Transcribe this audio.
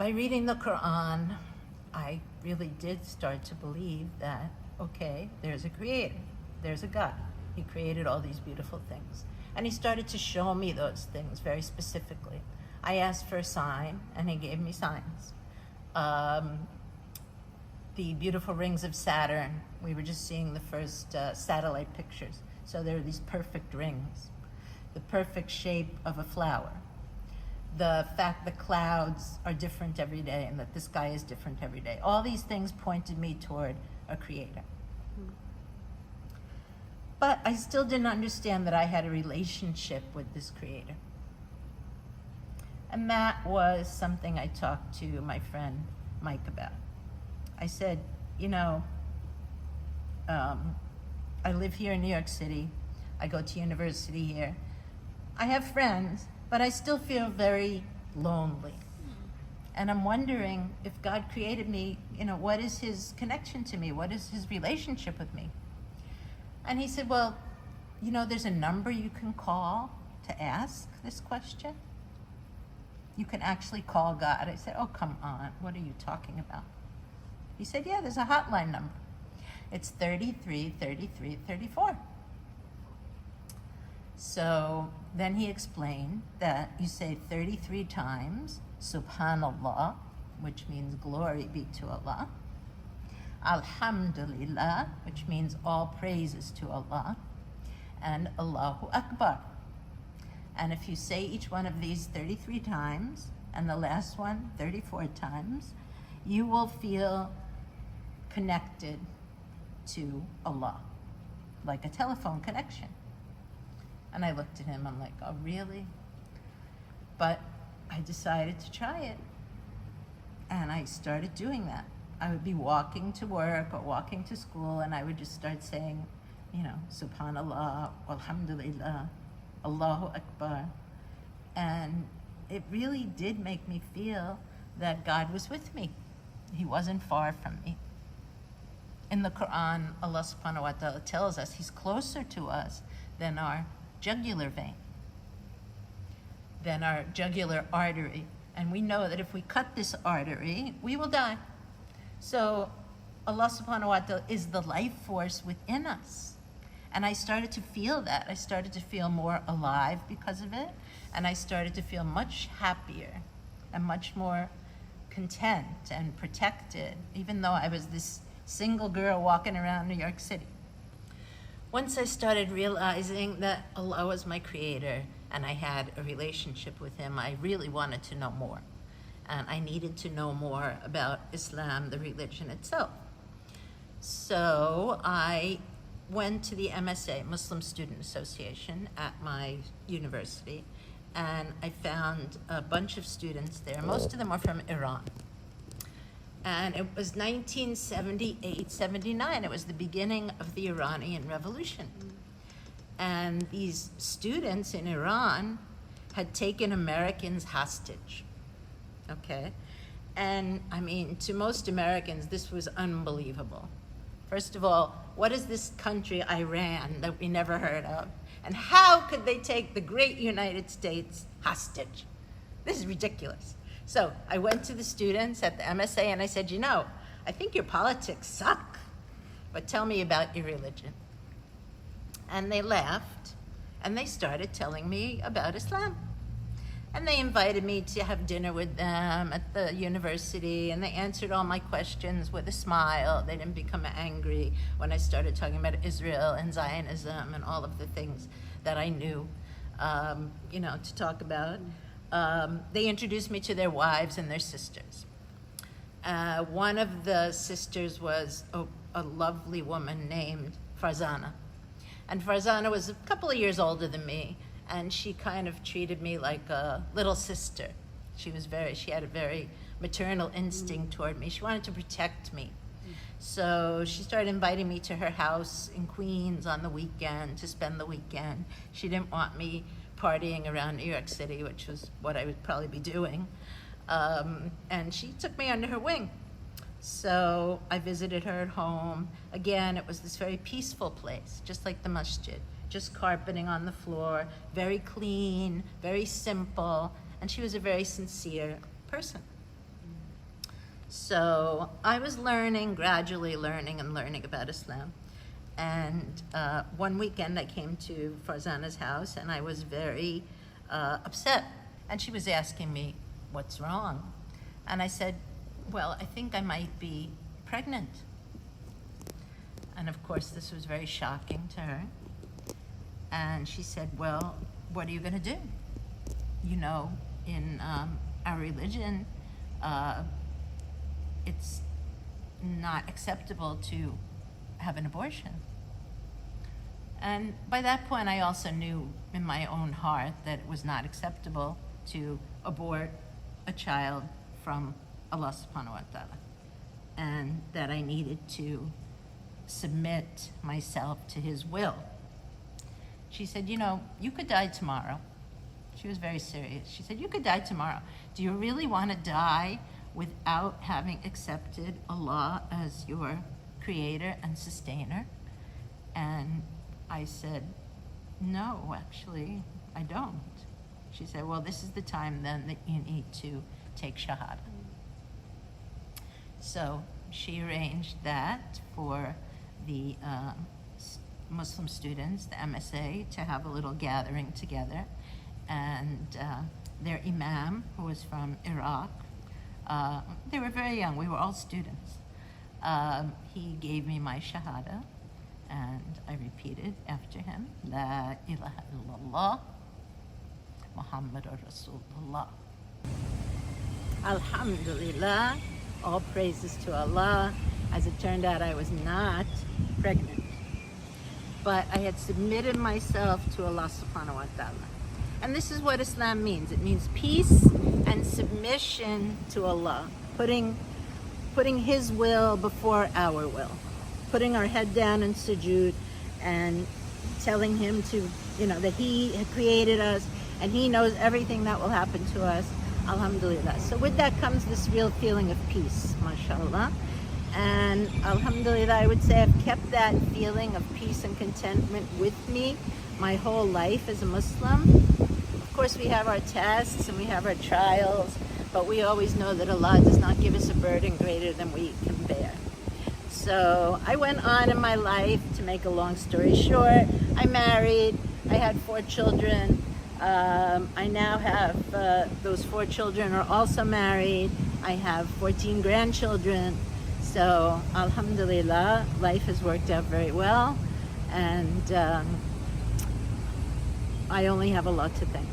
by reading the Quran, I really did start to believe that, okay, there's a creator, there's a God. He created all these beautiful things. And he started to show me those things very specifically. I asked for a sign, and he gave me signs. The beautiful rings of Saturn, we were just seeing the first satellite pictures. So there are these perfect rings. The perfect shape of a flower. The fact that clouds are different every day and that the sky is different every day. All these things pointed me toward a creator. But I still didn't understand that I had a relationship with this creator. And that was something I talked to my friend Mike about. I said, you know, I live here in New York City. I go to university here. I have friends, but I still feel very lonely. And I'm wondering if God created me, you know, what is his connection to me? What is his relationship with me? And he said, well, you know, there's a number you can call to ask this question. You can actually call God. I said, oh, come on. What are you talking about? He said, yeah, there's a hotline number. It's 33 33 34. So then he explained that you say 33 times, Subhanallah, which means glory be to Allah. Alhamdulillah, which means all praises to Allah. And Allahu Akbar. And if you say each one of these 33 times, and the last one 34 times, you will feel connected to Allah, like a telephone connection. And I looked at him, I'm like, oh, really? But I decided to try it. And I started doing that. I would be walking to work or walking to school, and I would just start saying, you know, Subhanallah, Alhamdulillah, Allahu Akbar. And it really did make me feel that God was with me. He wasn't far from me. In the Quran, Allah subhanahu wa ta'ala tells us he's closer to us than our jugular vein, than our jugular artery. And we know that if we cut this artery, we will die. So Allah subhanahu wa ta'ala is the life force within us. And I started to feel that. I started to feel more alive because of it. And I started to feel much happier and much more content and protected, even though I was this single girl walking around New York City. Once I started realizing that Allah was my creator and I had a relationship with him, I really wanted to know more. And I needed to know more about Islam, the religion itself. So I went to the MSA, Muslim Student Association, at my university, and I found a bunch of students there. Most of them were from Iran. And it was 1978, 79. It was the beginning of the Iranian Revolution. And these students in Iran had taken Americans hostage, okay? And I mean, to most Americans, this was unbelievable. First of all, what is this country, Iran, that we never heard of? And how could they take the great United States hostage? This is ridiculous. So I went to the students at the MSA and I said, you know, I think your politics suck, but tell me about your religion. And they laughed and they started telling me about Islam. And they invited me to have dinner with them at the university, and they answered all my questions with a smile. They didn't become angry when I started talking about Israel and Zionism and all of the things that I knew, you know, to talk about. They introduced me to their wives and their sisters. One of the sisters was a lovely woman named Farzana. And Farzana was a couple of years older than me, and she kind of treated me like a little sister. She had a very maternal instinct toward me. She wanted to protect me. So she started inviting me to her house in Queens on the weekend to spend the weekend. She didn't want me partying around New York City, which was what I would probably be doing. And she took me under her wing. So I visited her at home. Again, it was this very peaceful place, just like the masjid. Just carpeting on the floor, very clean, very simple, and she was a very sincere person. So I was gradually learning about Islam. And one weekend I came to Farzana's house and I was very upset. And she was asking me, what's wrong? And I said, well, I think I might be pregnant. And of course, this was very shocking to her. And she said, well, what are you going to do? You know, in our religion, it's not acceptable to have an abortion. And by that point, I also knew in my own heart that it was not acceptable to abort a child from Allah subhanahu wa ta'ala, and that I needed to submit myself to His will. She said, you know, you could die tomorrow. She was very serious. She said, you could die tomorrow. Do you really want to die without having accepted Allah as your creator and sustainer? And I said, no, actually, I don't. She said, well, this is the time then that you need to take Shahada. So she arranged that for the Muslim students, the MSA, to have a little gathering together. And their imam, who was from Iraq, they were very young, we were all students. He gave me my Shahada, and I repeated after him, La ilaha illallah, Muhammadur Rasulullah. Alhamdulillah, all praises to Allah. As it turned out, I was not pregnant, but I had submitted myself to Allah subhanahu wa ta'ala. And this is what Islam means. It means peace and submission to Allah, putting His will before our will, putting our head down in sujood and telling Him to, you know, that He had created us and He knows everything that will happen to us. Alhamdulillah. So with that comes this real feeling of peace, mashallah. And alhamdulillah, I would say I've kept that feeling of peace and contentment with me my whole life as a Muslim. Of course, we have our tests and we have our trials, but we always know that Allah does not give us a burden greater than we can bear. So I went on in my life, to make a long story short. I married, I had 4 children. I now have, those 4 children are also married. I have 14 grandchildren. So alhamdulillah, life has worked out very well. And I only have Allah to thank.